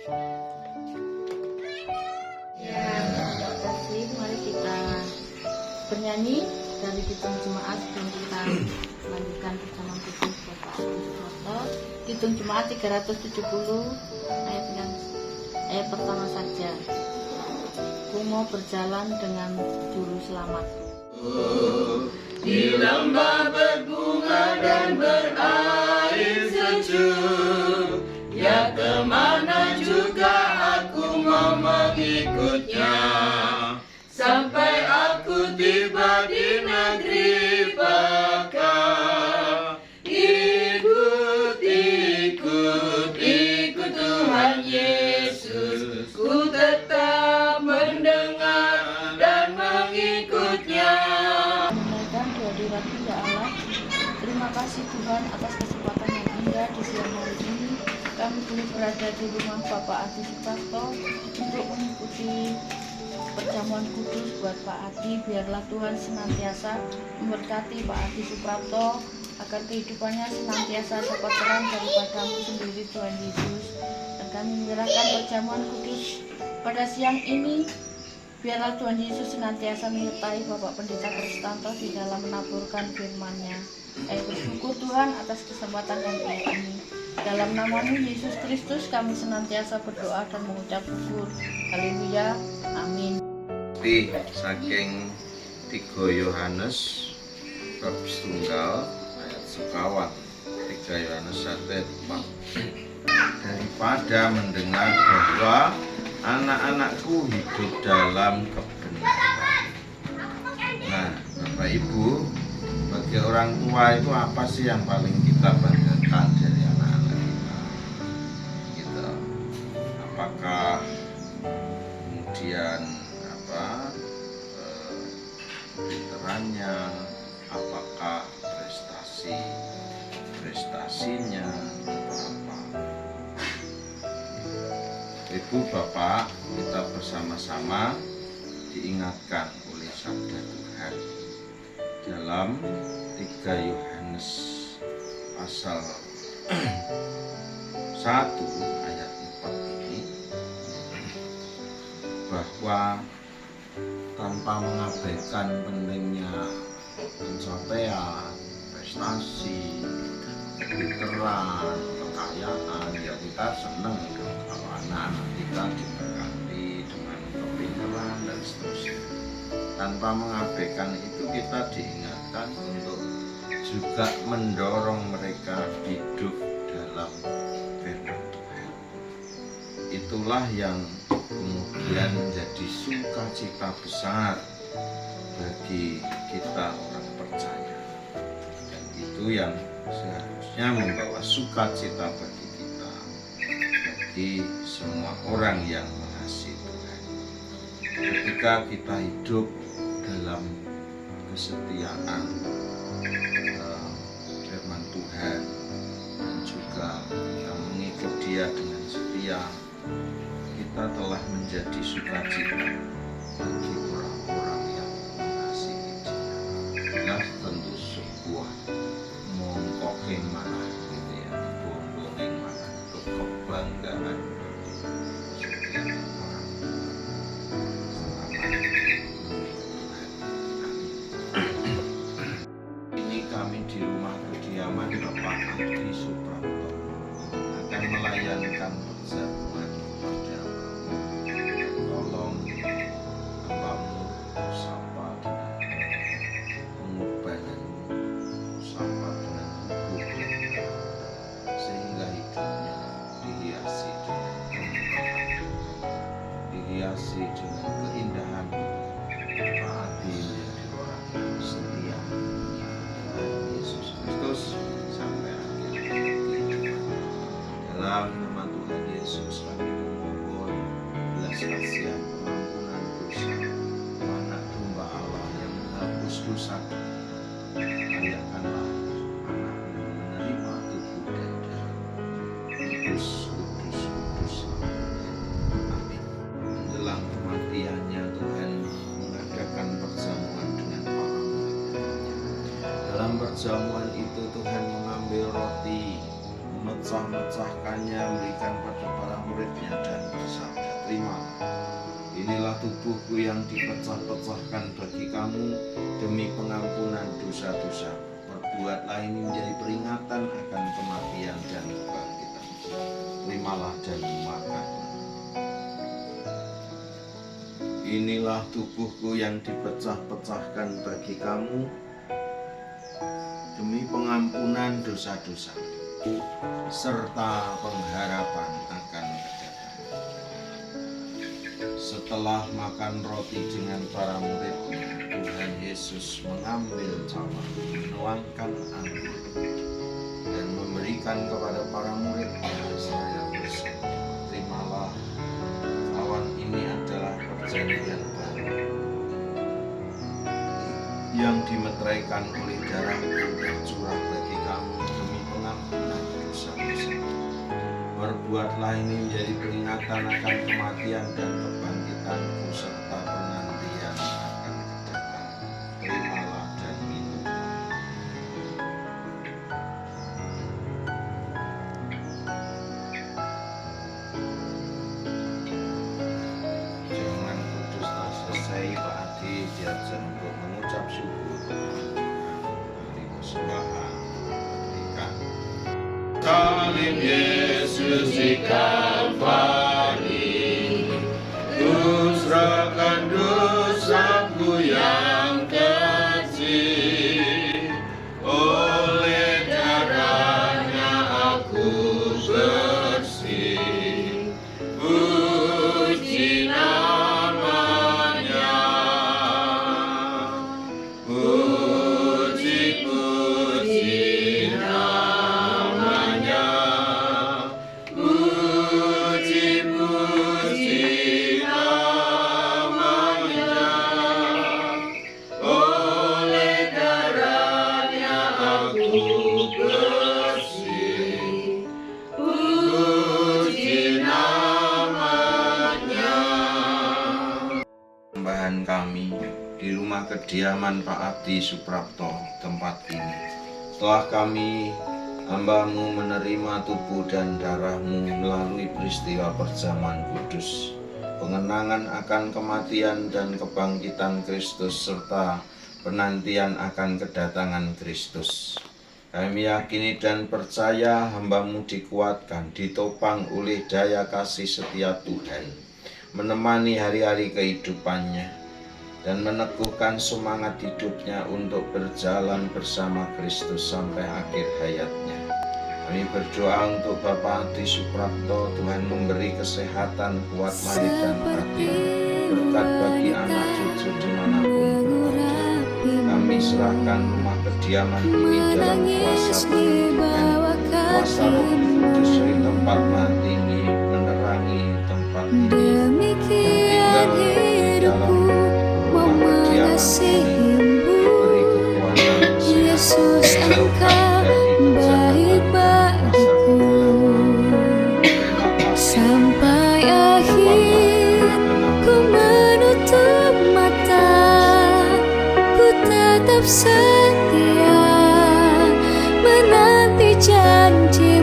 Ya, terima kasih. Mari kita bernyanyi dari Kidung Jemaat sebelum kita melanjutkan perjamuan kudus Bapak Adi Suprapto. Kidung Jemaat 370 ayat pertama saja. Aku mau berjalan dengan juru selamat. Di lembah berbunga dan berair sejuk, ya kemana juga aku mau mengikutnya, sampai aku tiba di negeri Baka. Ikut, ikut, ikut Tuhan Yesus, ku tetap mendengar dan mengikutnya. Menunaikan doa dirati ya Allah. Terima kasih Tuhan atas kesempatan yang indah di siang hari ini. Kami boleh berada di rumah Bapak Adi Suprapto untuk mengikuti perjamuan kudus buat Pak Adi. Biarlah Tuhan senantiasa memberkati Pak Adi Suprapto agar kehidupannya senantiasa dapat terang daripada-Mu sendiri Tuhan Yesus. Dan kami menyerahkan perjamuan kudus pada siang ini. Biarlah Tuhan Yesus senantiasa menyertai Bapak Pendeta Kristanto di dalam menaburkan firman-Nya. Kami bersyukur Tuhan atas kesempatan yang baik ini. Dalam nama-Mu Yesus Kristus kami senantiasa berdoa dan mengucap syukur. Haleluya. Amin. Saking 3 Yohanes bab setunggal ayat sekawan, 3 Yohanes 1:4. Daripada mendengar bahwa anak-anakku hidup dalam kebenaran. Nah, Bapak Ibu, bagi orang tua itu apa sih yang paling kita banggakan dari anak-anak kita? Gitu. Apakah kemudian pinterannya, apakah prestasinya, atau apa? Ibu Bapak, kita bersama-sama diingatkan oleh sabda Tuhan dalam 3 Yohanes pasal 1 ayat 4 ini, bahwa tanpa mengabaikan pentingnya pencapaian, prestasi, pinteran, kekayaan, ya kita senang kalau anak-anak kita diberkati dengan kepinteran dan seterusnya. Tanpa mengabaikan itu, kita diingatkan untuk juga mendorong mereka hidup dalam firman Tuhan. Itulah yang kemudian menjadi sukacita besar bagi kita orang percaya, dan itu yang seharusnya membawa sukacita bagi kita, bagi semua orang yang mengasihi Tuhan. Ketika kita hidup dalam kesetiaan firman Tuhan dan juga kita mengikut Dia dengan setia, kita telah menjadi sukacita bagi orang-orang yang mengasihi Dia. Nah, tentu sebuah mongkoke mana gitu ya, bombongeng mana, itu kebanggaan setiap orang selama ini kami di rumah kediaman Bapak Adi Suprapto akan melayankan perjamuan pada tolong hambamu sapa dengan pengorbanan, sapa dengan hubungan, sehingga hidupnya dihiasi dengan kemuliaan, dihiasi dengan keindahan. Pak Adi menjadi orang yang setia kepada Yesus Kristus sampai akhir kehidupan. Dalam nama Tuhan Yesus kami memohon belas kasihan pengampunan dosa, anak domba Allah yang menghapus dosa kita. Layakkanlah anakmu menerima tubuh dan darah. Kudus, kudus, kudus. Amin. Menjelang kematiannya, Tuhan mengadakan perjamuan dengan para murid-muridnya. Dalam perjamuan itu Tuhan mengambil roti, memecah-mecahkannya, memberikan pada para murid murid-muridnya dan bersabda, "Terimalah, inilah tubuhku yang dipecah-pecahkan bagi kamu demi pengampunan dosa-dosa. Perbuatlah ini menjadi peringatan akan kematian dan kebangkitan. Terimalah dan makan. Inilah tubuhku yang dipecah-pecahkan bagi kamu demi pengampunan dosa-dosa serta pengharapan akan kedatangan." Setelah makan roti dengan para muridnya, Tuhan Yesus mengambil cawan, menuangkan anggur, dan memberikan kepada para muridnya seraya bersabda, "Terimalah, cawan ini adalah perjanjian baru yang dimeteraikan oleh darahku tercurah bagi kamu demi pengampunan dosa-dosa. Perbuatlah ini menjadi peringatan akan kematian dan kebangkitanku serta penantian akan kedatangan. Terimalah dan minumlah." Jangan putus tak selesai Pak Adi diajak untuk mengucap syukur. Mari persembahan berikan. Salib Yesus di Kalvari, ku serahkan dosaku yang kecil. Oleh darahnya aku bersih. Puji namanya, puji namanya, puji namanya. Oleh darahnya aku bersih. Puji namanya. Persembahan kami di rumah kediaman Pak Abdi Suprapto tempat ini. Setelah kami hamba-Mu menerima tubuh dan darah-Mu melalui peristiwa perjamuan kudus, pengenangan akan kematian dan kebangkitan Kristus serta penantian akan kedatangan Kristus. Kami yakini dan percaya hamba-Mu dikuatkan, ditopang oleh daya kasih setia Tuhan, menemani hari-hari kehidupannya, dan meneguhkan semangat hidupnya untuk berjalan bersama Kristus sampai akhir hayatnya. Kami berdoa untuk Bapak Adi Suprapto, Tuhan memberi kesehatan, kuat lahir dan batin, berkat bagi anak cucu dimanapun berada. Kami serahkan rumah kediaman ini dalam kuasa Tuhan, kuasa Roh Kudus dari tempat mati ini menerangi tempat ini, dan tinggal di dalam rumah kediaman ini, beri kekuatan kesehatan, jauhkan dari kejahatan dan kuasa kegelapan. Terima kasih Sampai akhir ku menutup mata, ku tetap setia menanti janji